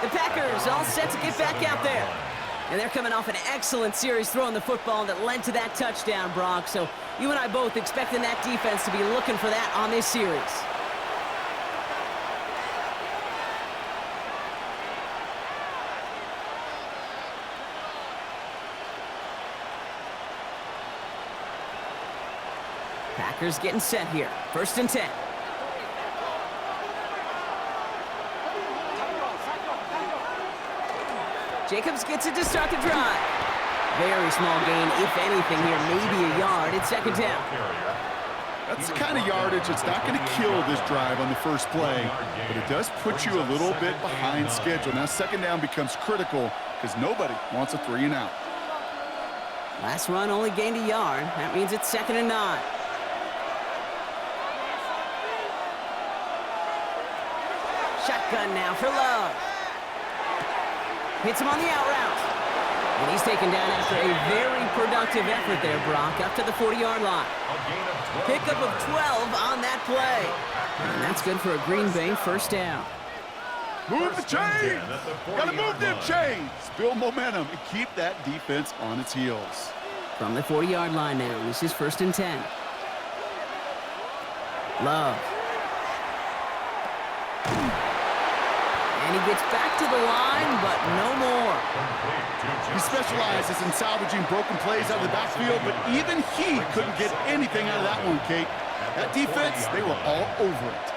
The Packers all set to get back out there. And they're coming off an excellent series throwing the football that led to that touchdown, Brock. So you and I both expecting that defense to be looking for that on this series. Packers getting set here. 1st and 10. Jacobs gets it to start the drive. Very small gain, if anything here, maybe a yard. It's 2nd down. That's the kind of yardage that's not going to kill this drive on the first play, but it does put you a little bit behind schedule. Now 2nd down becomes critical because nobody wants a 3 and out. Last run only gained a yard. That means it's 2nd and 9. Shotgun now for Love. Hits him on the out route. And he's taken down after a very productive effort there, Brock, up to the 40-yard line. Pickup of 12 on that play. And that's good for a Green Bay 1st down. Move the First and 10 chains. at the Gotta 40-yard move them line. chains. Build momentum and keep that defense on its heels. From the 40-yard line now, this is 1st and 10. Love. And he gets back to the line, but no more. He specializes in salvaging broken plays out of the backfield, but even he couldn't get anything out of that one, Kate. That defense, they were all over it.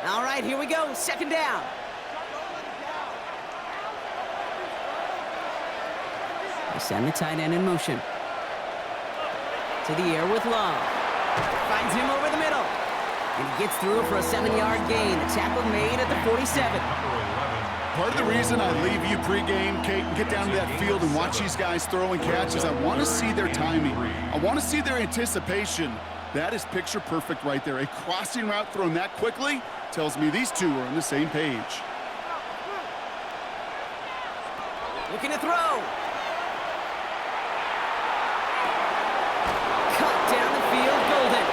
All right, here we go. 2nd down. They send the tight end in motion. To the air with Love. Finds him over the middle. And he gets through for a 7-yard gain. The tackle made at the 47. Part of the reason I leave you pregame, Kate, and get down to that field and watch these guys throw and catch is I want to see their timing. I want to see their anticipation. That is picture perfect right there. A crossing route thrown that quickly tells me these two are on the same page. Looking to throw. Cut down the field, Golden.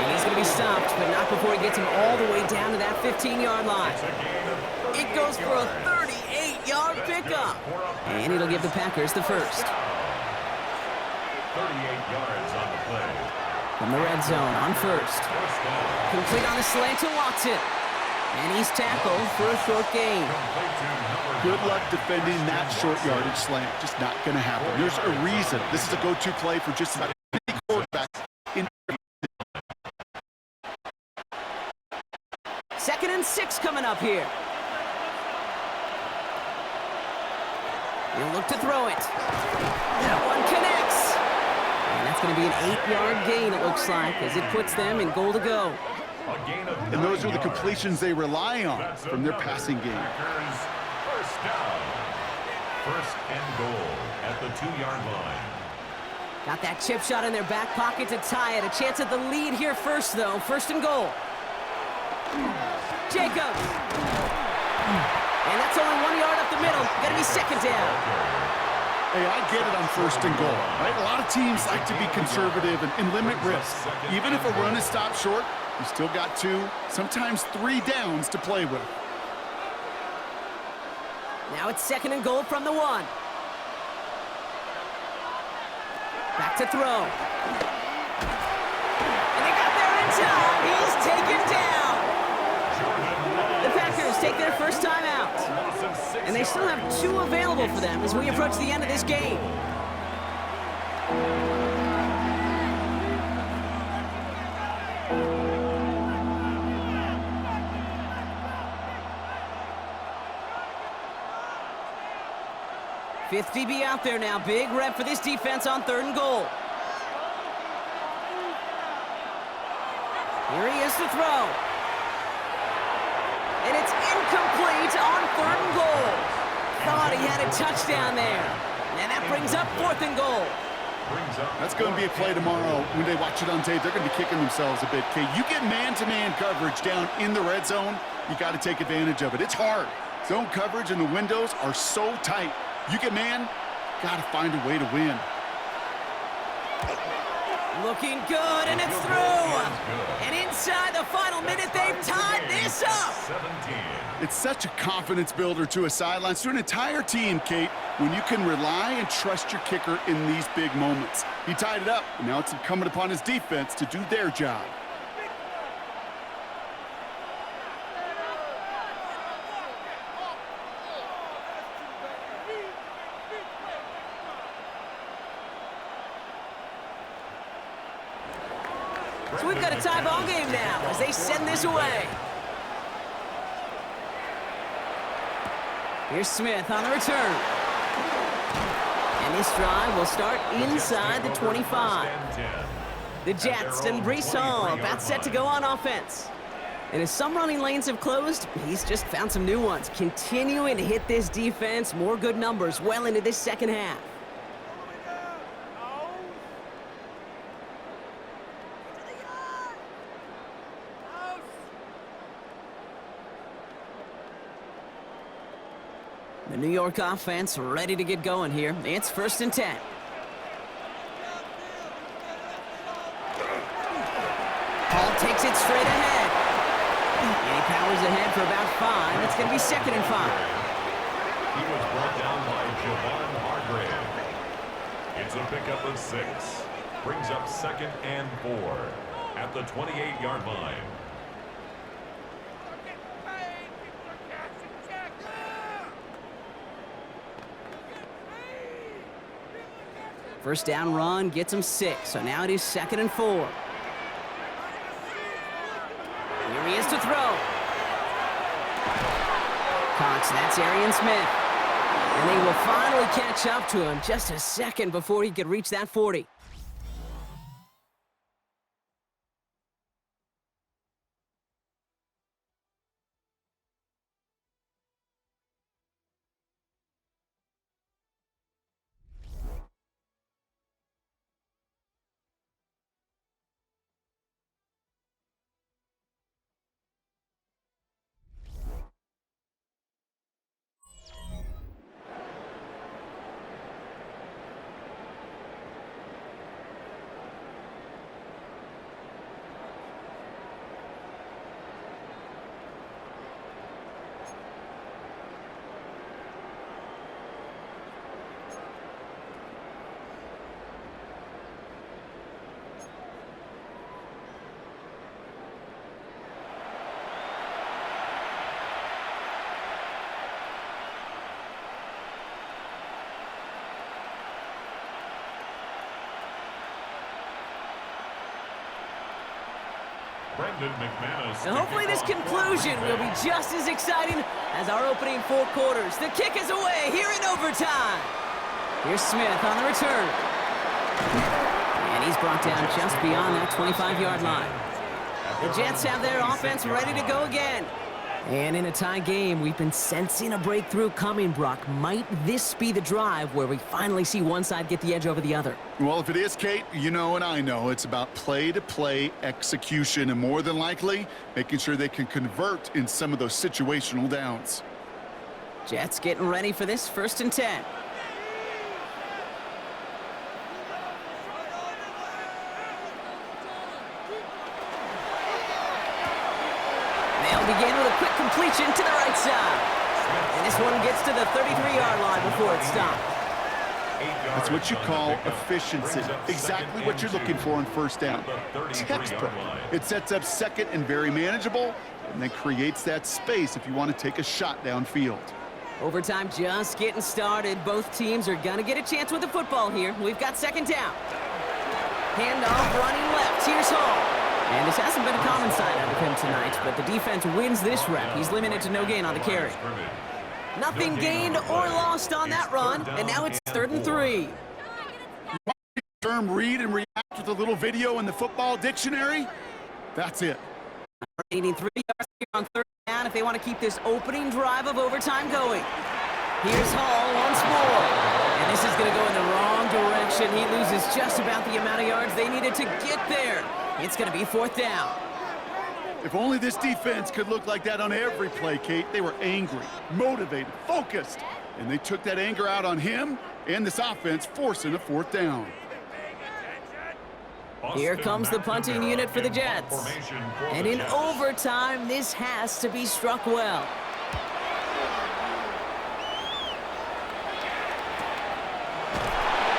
And he's going to be stopped, but not before he gets him all the way down to that 15-yard line. It goes for a 38-yard pickup. And it'll give the Packers the first. 38 yards on the play. From the red zone on first. Complete on the slant to Watson. And he's tackled for a short gain. Good luck defending that short yardage slant. Just not going to happen. There's a reason. This is a go-to play for just about any quarterback. Second and 6 coming up here. He'll look to throw it. That one connects. And that's going to be an 8-yard gain, it looks like, as it puts them in goal to go. And those are the completions they rely on from their passing game. First down. First and goal at the 2-yard line. Got that chip shot in their back pocket to tie it. A chance at the lead here first, though. 1st and goal. Jacobs. And that's only 1 yard up the middle. Gonna be 2nd down. Hey, I get it on 1st and goal, right? A lot of teams like to be conservative and limit risk. Even if a run is stopped short, you still got 2, sometimes 3 downs to play with. Now it's 2nd and goal from the 1. Back to throw. And they got there in time. He's taken down. The Packers take their first time out. And they still have 2 available for them as we approach the end of this game. Fifth DB out there now. Big rep for this defense on 3rd and goal. Here he is to throw. And it's incomplete on 3rd and goal. Thought he had a touchdown there. And that brings up 4th and goal. That's going to be a play tomorrow. When they watch it on tape, they're going to be kicking themselves a bit. Okay, you get man-to-man coverage down in the red zone, you got to take advantage of it. It's hard. Zone coverage and the windows are so tight. You get man, got to find a way to win. Looking good, and it's through. And inside the final minute, they've tied this up. 17. It's such a confidence builder to a sideline, to an entire team, Kate, when you can rely and trust your kicker in these big moments. He tied it up, and now it's incumbent upon his defense to do their job. So we've got a tie ball game now as they send this away. Here's Smith on the return. And this drive will start inside the 25. The Jets and Breece Hall about set to go on offense. And as some running lanes have closed, he's just found some new ones. Continuing to hit this defense, more good numbers well into this second half. The New York offense ready to get going here. It's 1st and 10. Hall takes it straight ahead. goes ahead for about 5. It's going to be 2nd and 5. He was brought down by Javon Hargrave. It's a pickup of 6. Brings up 2nd and 4 at the 28-yard line. First down run gets him 6, so now it is 2nd and 4. Here he is to throw. Cox, that's Arian Smith. And they will finally catch up to him just a second before he could reach that 40. And hopefully this conclusion will be just as exciting as our opening 4 quarters. The kick is away here in overtime. Here's Smith on the return. And he's brought down just beyond that 25-yard line. The Jets have their offense ready to go again. And in a tie game, we've been sensing a breakthrough coming, Brock. Might this be the drive where we finally see one side get the edge over the other? Well, if it is, Kate, you know and I know it's about play-to-play execution, and more than likely, making sure they can convert in some of those situational downs. Jets getting ready for this 1st and 10. Begin with a quick completion to the right side. And this one gets to the 33-yard line before it's stopped. That's what you call efficiency. Exactly what you're looking for on 1st down. Textbook. It sets up 2nd and very manageable, and then creates that space if you want to take a shot downfield. Overtime just getting started. Both teams are going to get a chance with the football here. We've got 2nd down. Handoff running left. Here's Hall. And this hasn't been a common sight out of him tonight, but the defense wins this rep. He's limited to no gain on the carry. Nothing gained or lost on that run, and now it's 3rd and 3. Term read and react with a little video in the football dictionary. That's it. Needing 3 yards here on 3rd down if they want to keep this opening drive of overtime going. Here's Hall once more. And this is going to go in the wrong direction. He loses just about the amount of yards they needed to get there. It's going to be 4th down. If only this defense could look like that on every play, Kate. They were angry, motivated, focused, and they took that anger out on him and this offense, forcing a 4th down. Here comes the punting unit for the Jets. And in overtime, this has to be struck well.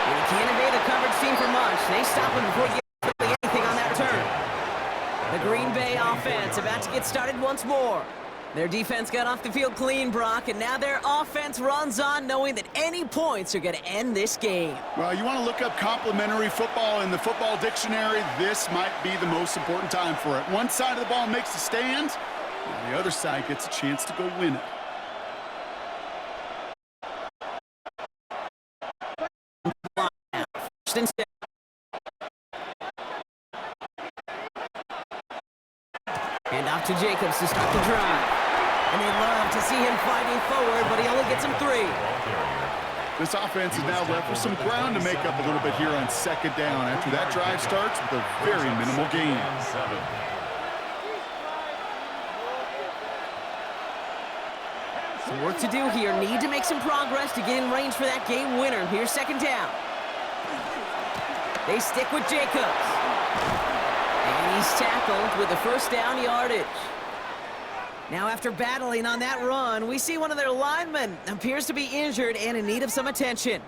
And he can't evade the coverage team for much. They stop him before he gets anything on that return. The Green Bay offense about to get started once more. Their defense got off the field clean, Brock, and now their offense runs on knowing that any points are going to end this game. Well, you want to look up complimentary football in the football dictionary, this might be the most important time for it. One side of the ball makes a stand, and the other side gets a chance to go win it. First and 10. And off to Jacobs to start the drive. And they love to see him fighting forward, but he only gets him 3. This offense is now left with some ground to make up a little bit here on 2nd down after that drive starts with a very minimal gain. Some work to do here. Need to make some progress to get in range for that game winner. Here's 2nd down. They stick with Jacobs. And he's tackled with the 1st down yardage. Now, after battling on that run, we see one of their linemen appears to be injured and in need of some attention.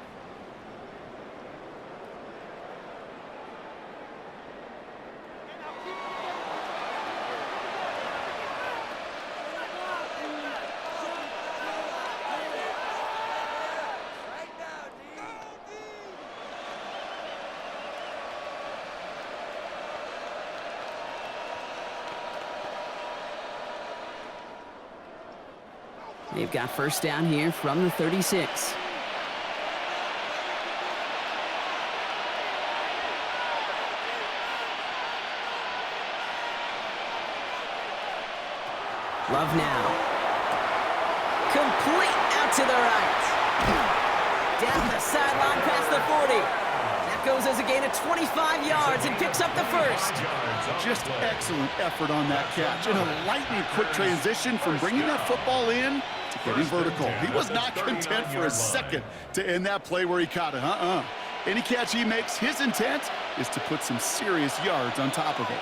They've got first down here from the 36. Love now. Complete out to the right. Down the sideline past the 40. That goes as a gain of 25 yards and picks up the first. Just excellent effort on that catch. And a lightning quick transition from bringing that football in to getting vertical. He was not content for a second to end that play where he caught it. Any catch he makes, his intent is to put some serious yards on top of it.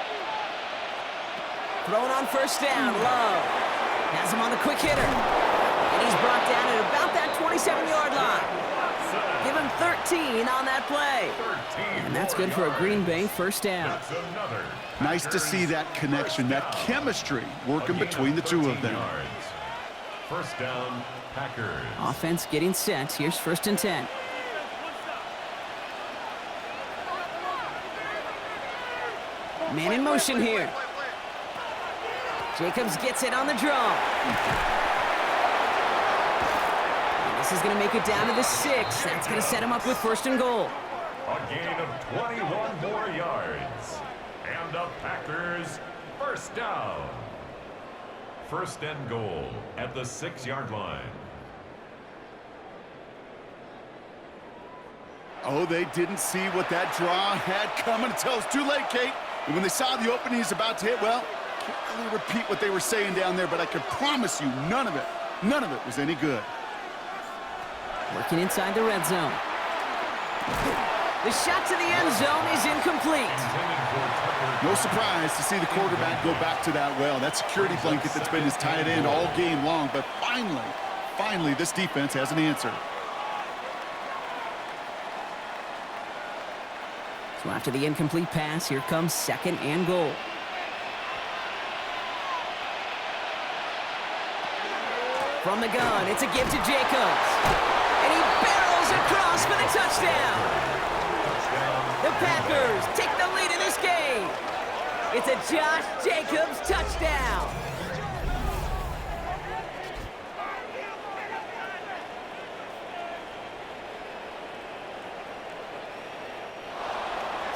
Throwing on first down, Love. Has him on the quick hitter. And he's brought down at about that 27-yard line. Give him 13 on that play. And that's good for a Green Bay first down. Nice to see that connection, that chemistry working between the two of them. First down, Packers. Offense getting set. Here's first and 10. Man in motion here. Jacobs gets it on the draw. And this is going to make it down to the 6. That's going to set him up with first and goal. A gain of 21 more yards. And the Packers first down. First and goal at the 6-yard line. Oh, they didn't see what that draw had coming until it's too late, Kate. And when they saw the opening he's about to hit, well, can't really repeat what they were saying down there, but I can promise you none of it was any good. Working inside the red zone. The shot to the end zone is incomplete. No surprise to see the quarterback go back to that well. That security blanket that's been his tight end all game long, but finally, this defense has an answer. So after the incomplete pass, here comes second and goal. From the gun, it's a give to Jacobs. And he barrels across for the touchdown. The Packers take the lead in this game. It's a Josh Jacobs touchdown.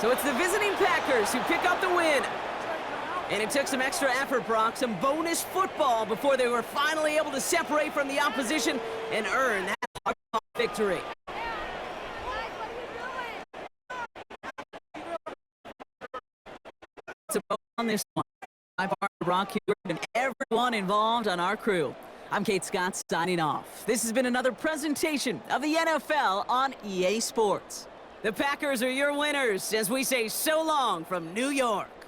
So it's the visiting Packers who pick up the win. And it took some extra effort, Brock, some bonus football before they were finally able to separate from the opposition and earn that hard-fought victory. It's a vote on this one. I'm Brock Hubert and everyone involved on our crew. I'm Kate Scott signing off. This has been another presentation of the NFL on EA Sports. The Packers are your winners as we say so long from New York.